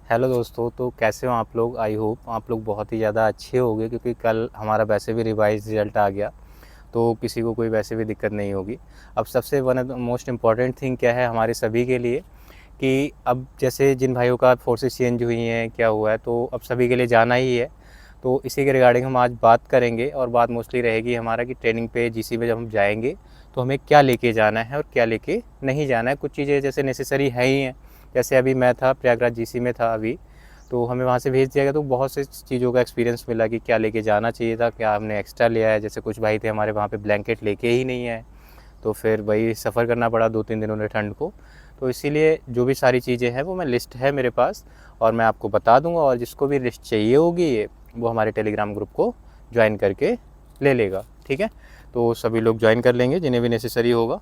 Hello दोस्तों, तो कैसे हो आप लोग। आई होप आप लोग बहुत ही ज़्यादा अच्छे होंगे, क्योंकि कल हमारा वैसे भी रिवाइज रिजल्ट आ गया, तो किसी को कोई वैसे भी दिक्कत नहीं होगी। अब सबसे one of the most important thing क्या है हमारे सभी के लिए, कि अब जैसे जिन भाइयों का फोर्सेस चेंज हुई हैं, क्या हुआ है, तो अब सभी के लिए जाना ही है। तो इसी के रिगार्डिंग हम आज बात करेंगे, और बात मोस्टली रहेगी हमारा कि ट्रेनिंग पे जीसी में जब हम जाएंगे तो हमें क्या लेके जाना है और क्या लेके नहीं जाना है। कुछ चीज़ें जैसे नेसेसरी है ही हैं, जैसे अभी मैं था प्रयागराज जीसी में था अभी, तो हमें वहाँ से भेज दिया गया, तो बहुत सी चीज़ों का एक्सपीरियंस मिला कि क्या लेके जाना चाहिए था, क्या हमने एक्स्ट्रा लिया है। जैसे कुछ भाई थे हमारे वहाँ पे ब्लैंकेट लेके ही नहीं आए, तो फिर वही सफ़र करना पड़ा 2-3 दिन उन्हें ठंड को। तो इसीलिए जो भी सारी चीज़ें हैं वो मैं लिस्ट है मेरे पास, और मैं आपको बता दूंगा, और जिसको भी लिस्ट चाहिए होगी ये वो हमारे टेलीग्राम ग्रुप को ज्वाइन करके ले लेगा। ठीक है, तो सभी लोग ज्वाइन कर लेंगे जिन्हें भी नेसेसरी होगा।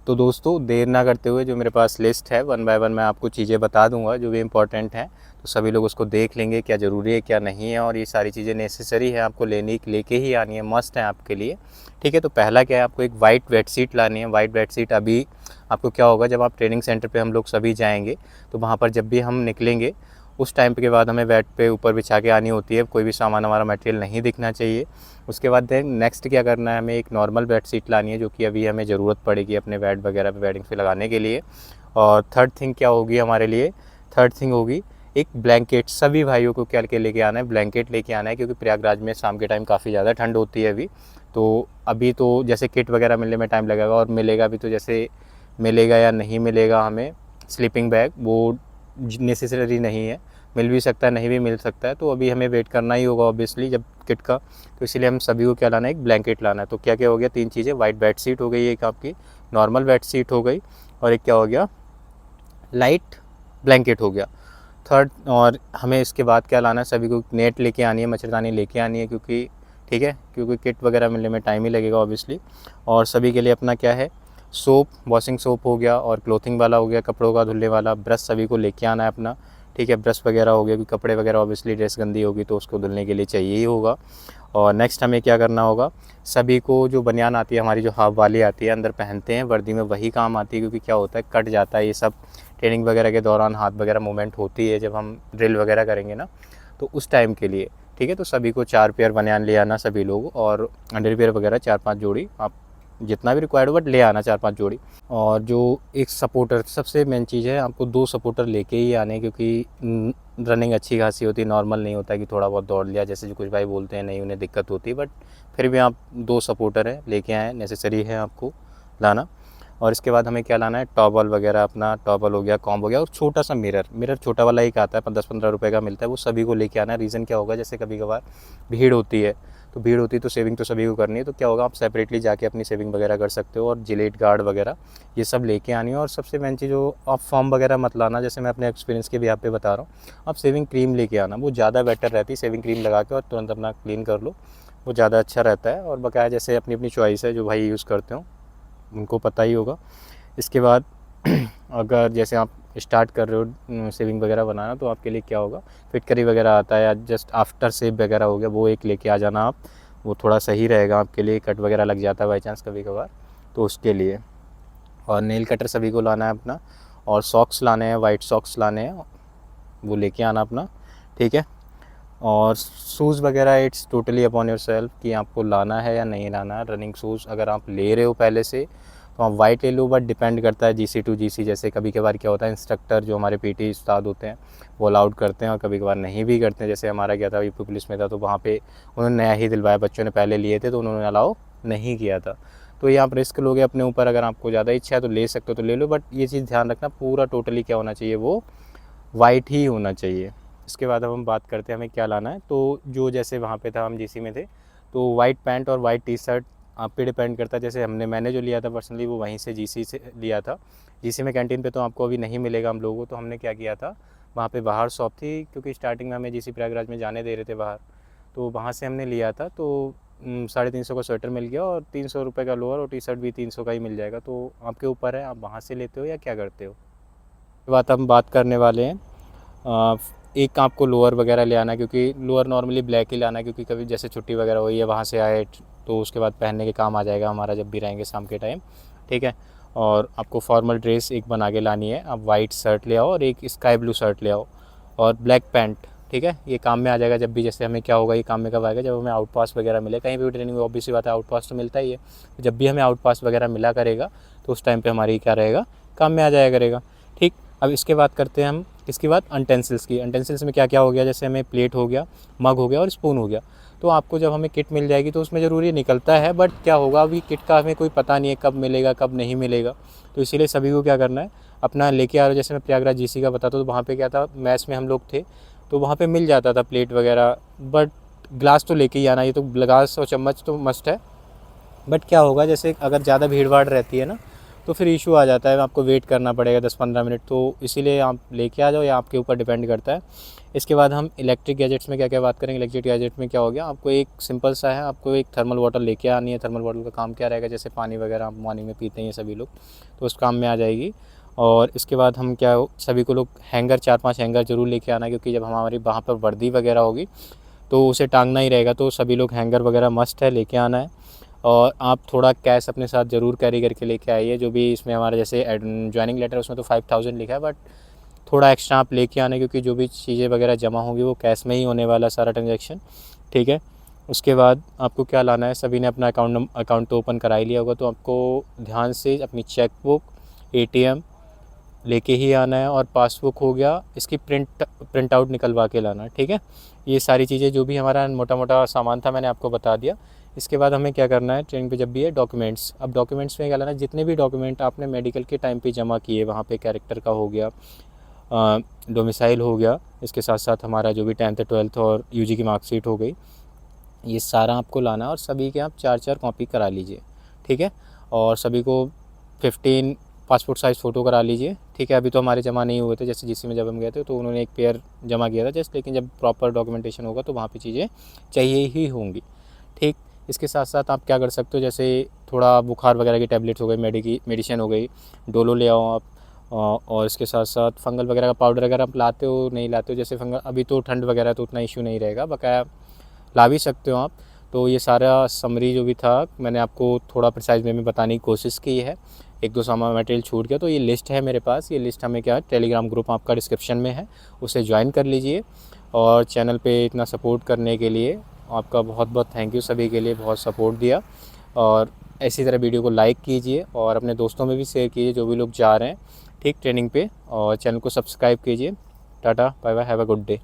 तो दोस्तों देर ना करते हुए, जो मेरे पास लिस्ट है वन बाय वन मैं आपको चीज़ें बता दूंगा जो भी इम्पोर्टेंट हैं, तो सभी लोग उसको देख लेंगे क्या ज़रूरी है क्या नहीं है, और ये सारी चीज़ें नेसेसरी है आपको लेके ही आनी है, मस्ट है आपके लिए। ठीक है, तो पहला क्या है, आपको एक वाइट बेड शीट लानी है। वाइट बेड शीट अभी आपको क्या होगा, जब आप ट्रेनिंग सेंटर पर हम लोग सभी जाएंगे, तो वहाँ पर जब भी हम निकलेंगे उस टाइम के बाद हमें बेड पे ऊपर बिछा के आनी होती है, कोई भी सामान हमारा मटेरियल नहीं दिखना चाहिए। उसके बाद देन नेक्स्ट क्या करना है, हमें एक नॉर्मल बेड शीट लानी है, जो कि अभी हमें ज़रूरत पड़ेगी अपने बेड वगैरह पे बेडिंग पे लगाने के लिए। और थर्ड थिंग क्या होगी हमारे लिए, थर्ड थिंग होगी एक ब्लैंकेट। सभी भाइयों को क्या के लेके आना है, ब्लैंकेट लेके आना है, क्योंकि प्रयागराज में शाम के टाइम काफ़ी ज़्यादा ठंड होती है अभी तो जैसे किट वगैरह मिलने में टाइम लगेगा, और मिलेगा भी तो जैसे मिलेगा या नहीं मिलेगा हमें स्लीपिंग बैग, वो नेसेसरी नहीं है। मिल भी सकता है नहीं भी मिल सकता है, तो अभी हमें वेट करना ही होगा ऑब्वियसली जब किट का। तो इसीलिए हम सभी को क्या लाना है, एक ब्लैंकेट लाना है। तो क्या क्या हो गया, तीन चीज़ें, वाइट बेड शीट हो गई एक आपकी, नॉर्मल बेड शीट हो गई, और एक क्या हो गया, लाइट ब्लैंकेट हो गया थर्ड। और हमें इसके बाद क्या लाना है, सभी को नेट लेके आनी है, मच्छरदानी लेके आनी है, क्योंकि ठीक है, क्योंकि किट वगैरह मिलने में टाइम ही लगेगा ऑब्वियसली। और सभी के लिए अपना क्या है, सोप, वॉशिंग सोप हो गया, और क्लोथिंग वाला हो गया, कपड़ों का धुलने वाला ब्रश सभी को लेके आना है अपना। ठीक है, ब्रश वगैरह हो गया, क्योंकि कपड़े वगैरह ऑब्वियसली ड्रेस गंदी होगी तो उसको धुलने के लिए चाहिए ही होगा। और नेक्स्ट हमें क्या करना होगा, सभी को जो बनियान आती है हमारी, जो हाफ वाली आती है अंदर पहनते हैं वर्दी में, वही काम आती है, क्योंकि क्या होता है कट जाता है ये सब ट्रेनिंग वगैरह के दौरान, हाथ वगैरह मूवमेंट होती है जब हम ड्रिल वगैरह करेंगे ना, तो उस टाइम के लिए। ठीक है, तो सभी को 4 पेयर बनियान ले आना सभी लोग, और अंडरवियर वगैरह 4-5 जोड़ी, आप जितना भी रिक्वायर्ड हो बट ले आना 4-5 जोड़ी। और जो एक सपोर्टर, सबसे मेन चीज़ है, आपको 2 सपोर्टर लेके ही आने, क्योंकि रनिंग अच्छी खासी होती है, नॉर्मल नहीं होता कि थोड़ा बहुत दौड़ लिया, जैसे जो कुछ भाई बोलते हैं नहीं उन्हें दिक्कत होती है, बट फिर भी आप 2 सपोर्टर है लेके आएँ, नेसेसरी है आपको लाना। और इसके बाद हमें क्या लाना है, टॉवल वगैरह, अपना टॉवल हो गया, कॉम्ब हो गया, और छोटा सा मिरर, छोटा वाला एक आता है 10-15 रुपये का मिलता है, वो सभी को लेके आना है। रीज़न क्या होगा, जैसे कभी कभार भीड़ होती है, तो सेविंग तो सभी को करनी है, तो क्या होगा, आप सेपरेटली जाके अपनी सेविंग वगैरह कर सकते हो। और जिलेट गार्ड वगैरह ये सब लेके आनी है। और सबसे मेन चीज़, जो आप फॉर्म वगैरह मत लाना, जैसे मैं अपने एक्सपीरियंस के भी आप पे बता रहा हूँ, आप सेविंग क्रीम लेके आना, वो ज़्यादा बेटर रहती है। सेविंग क्रीम लगा के और तुरंत अपना क्लीन कर लो, वो ज़्यादा अच्छा रहता है। और बकाया जैसे अपनी अपनी चॉइस है, जो भाई यूज़ करते हो उनको पता ही होगा। इसके बाद अगर जैसे आप स्टार्ट कर रहे हो सेविंग वगैरह बनाना, तो आपके लिए क्या होगा, फिटकरी वगैरह आता है, या जस्ट आफ्टर सेव वगैरह हो गया, वो एक लेके आ जाना आप, वो थोड़ा सही रहेगा आपके लिए, कट वगैरह लग जाता है बाई चांस कभी कभार, तो उसके लिए। और नेल कटर सभी को लाना है अपना, और सॉक्स लाने हैं, वाइट सॉक्स लाने हैं, वो लेके आना अपना। ठीक है, और शूज़ वगैरह it's totally upon your self कि आपको लाना है या नहीं लाना है। रनिंग शूज़ अगर आप ले रहे हो पहले से, तो आप वाइट ले लो, बट डिपेंड करता है जीसी टू जीसी। जैसे कभी कभार क्या होता है, इंस्ट्रक्टर जो हमारे पीटी उस्ताद होते हैं वो अलाउड करते हैं, और कभी कभार नहीं भी करते हैं। जैसे हमारा क्या था, यूपी पुलिस में था, तो वहाँ पे उन्होंने नया ही दिलवाया, बच्चों ने पहले लिए थे तो उन्होंने अलाउ नहीं किया था। तो ये आप रिस्क लोगे अपने ऊपर, अगर आपको ज़्यादा इच्छा है तो ले सकते हो तो ले लो, बट ये चीज़ ध्यान रखना, पूरा टोटली क्या होना चाहिए, वो वाइट ही होना चाहिए। इसके बाद अब हम बात करते हैं हमें क्या लाना है। तो जो जैसे वहाँ पे था, हम जीसी में थे, तो वाइट पैंट और वाइट टी शर्ट आप पे डिपेंड करता है। जैसे मैंने जो लिया था पर्सनली, वो वहीं से जीसी से लिया था। जीसी में कैंटीन पे तो आपको अभी नहीं मिलेगा हम लोगों को, तो हमने क्या किया था, वहाँ पे बाहर शॉप थी, क्योंकि स्टार्टिंग में हमें जीसी प्रयागराज में जाने दे रहे थे बाहर, तो वहाँ से हमने लिया था। तो 350 का स्वेटर मिल गया, और 300 रुपये का लोअर, और टी शर्ट भी 300 का ही मिल जाएगा। तो आपके ऊपर है, आप वहाँ से लेते हो या क्या करते हो। बात हम बात करने वाले हैं, एक आपको लोअर वगैरह ले आना है, क्योंकि लोअर नॉर्मली ब्लैक ही लाना है, क्योंकि कभी जैसे छुट्टी वगैरह हुई है वहाँ से आए, तो उसके बाद पहनने के काम आ जाएगा हमारा, जब भी रहेंगे शाम के टाइम। ठीक है, और आपको फॉर्मल ड्रेस एक बना के लानी है। आप वाइट शर्ट ले आओ और एक स्काई ब्लू शर्ट ले आओ और ब्लैक पैंट, ठीक है। ये काम में आ जाएगा जब भी, जैसे हमें क्या होगा, ये काम में कब आएगा, जब हमें आउट पास वगैरह मिले कहीं भी ट्रेनिंग में। ऑब्वियस सी बात है, आउट पास तो मिलता ही है। जब भी हमें आउट पास वगैरह मिला करेगा तो उस टाइम पे हमारी क्या रहेगा, काम में आ जाया करेगा, ठीक। अब इसके बाद करते हैं हम इसके बाद अनटेंसिल्स की। अनटेंसिल्स में क्या क्या हो गया, जैसे हमें प्लेट हो गया, मग हो गया और स्पून हो गया। तो आपको जब हमें किट मिल जाएगी तो उसमें ज़रूरी निकलता है, बट क्या होगा, अभी किट का हमें कोई पता नहीं है कब मिलेगा कब नहीं मिलेगा। तो इसीलिए सभी को क्या करना है, अपना लेके आ रहे हो। जैसे मैं प्रयागराज जीसी का बताता हूँ, तो वहाँ पे क्या था, मैच में हम लोग थे तो वहाँ पे मिल जाता था प्लेट वगैरह, बट ग्लास तो लेके ही आना। ये तो ग्लास और चम्मच तो मस्ट है। बट क्या होगा, जैसे अगर ज़्यादा भीड़ भाड़ रहती है ना, तो फिर इशू आ जाता है, आपको वेट करना पड़ेगा 10-15 मिनट। तो इसीलिए आप लेके आ जाओ, या आपके ऊपर डिपेंड करता है। इसके बाद हम इलेक्ट्रिक गैजेट्स में क्या क्या बात करेंगे। इलेक्ट्रिक गैजेट में क्या हो गया, आपको एक सिंपल सा है, आपको एक थर्मल वाटर लेके आनी है। थर्मल वाटर का काम क्या रहेगा, जैसे पानी वगैरह आप मॉर्निंग में पीते हैं सभी लोग, तो उस काम में आ जाएगी। और इसके बाद हम क्या, सभी को लोग हैंगर, 4-5 हैंगर ज़रूर लेके आना, क्योंकि जब हमारी वहाँ पर वर्दी वगैरह होगी तो उसे टांगना ही रहेगा। तो सभी लोग हैंगर वगैरह मस्ट है, लेके आना है। और आप थोड़ा कैश अपने साथ ज़रूर कैरी करके लेके आइए। जो भी इसमें हमारा जैसे ज्वाइनिंग लेटर उसमें तो 5000 लिखा है, बट थोड़ा एक्स्ट्रा आप लेके आने, क्योंकि जो भी चीज़ें वगैरह जमा होंगी वो कैश में ही होने वाला सारा ट्रांजैक्शन, ठीक है। उसके बाद आपको क्या लाना है, सभी ने अपना अकाउंट तो ओपन करा ही लिया होगा, तो आपको ध्यान से अपनी चेकबुक, एटीएम लेके ही आना है। और पासबुक हो गया, इसकी प्रिंट आउट निकलवा के लाना है, ठीक है। ये सारी चीज़ें जो भी हमारा मोटा मोटा सामान था मैंने आपको बता दिया। इसके बाद हमें क्या करना है ट्रेनिंग पे जब भी है, डॉक्यूमेंट्स। अब डॉक्यूमेंट्स में क्या लाना है, जितने भी डॉक्यूमेंट आपने मेडिकल के टाइम पे जमा किए, वहाँ पे कैरेक्टर का हो गया, डोमिसाइल हो गया, इसके साथ साथ हमारा जो भी 10th 12th और यूजी की मार्कशीट हो गई, ये सारा आपको लाना है। और सभी के आप 4-4 कॉपी करा लीजिए, ठीक है। और सभी को 15 पासपोर्ट साइज़ फ़ोटो करा लीजिए, ठीक है। अभी तो हमारे जमा नहीं हुए थे, जैसे जीसी में जब हम गए थे तो उन्होंने एक पेयर जमा किया था जस्ट, लेकिन जब प्रॉपर डॉक्यूमेंटेशन होगा तो वहाँ पे चीज़ें चाहिए ही होंगी, ठीक। इसके साथ साथ आप क्या कर सकते हो, जैसे थोड़ा बुखार वगैरह की टैबलेट्स हो गई, मेडिसिन हो गई, डोलो ले आओ आप। और इसके साथ साथ फंगल वगैरह का पाउडर अगर आप लाते हो नहीं लाते हो, जैसे फंगल अभी तो ठंड वगैरह तो उतना इशू नहीं रहेगा, बकाया ला भी सकते हो आप। तो ये सारा समरी जो भी था मैंने आपको थोड़ा प्रिसाइज में बताने की कोशिश की है। 1-2 सामान मटेरियल छूट गया तो ये लिस्ट है मेरे पास। ये लिस्ट हमें क्या, टेलीग्राम ग्रुप आपका डिस्क्रिप्शन में है, उसे ज्वाइन कर लीजिए। और चैनल पे इतना सपोर्ट करने के लिए आपका बहुत बहुत थैंक यू। सभी के लिए बहुत सपोर्ट दिया। और इसी तरह वीडियो को लाइक कीजिए और अपने दोस्तों में भी शेयर कीजिए जो भी लोग जा रहे हैं, ठीक, ट्रेनिंग पे। और चैनल को सब्सक्राइब कीजिए। Tata bye bye, have a good day.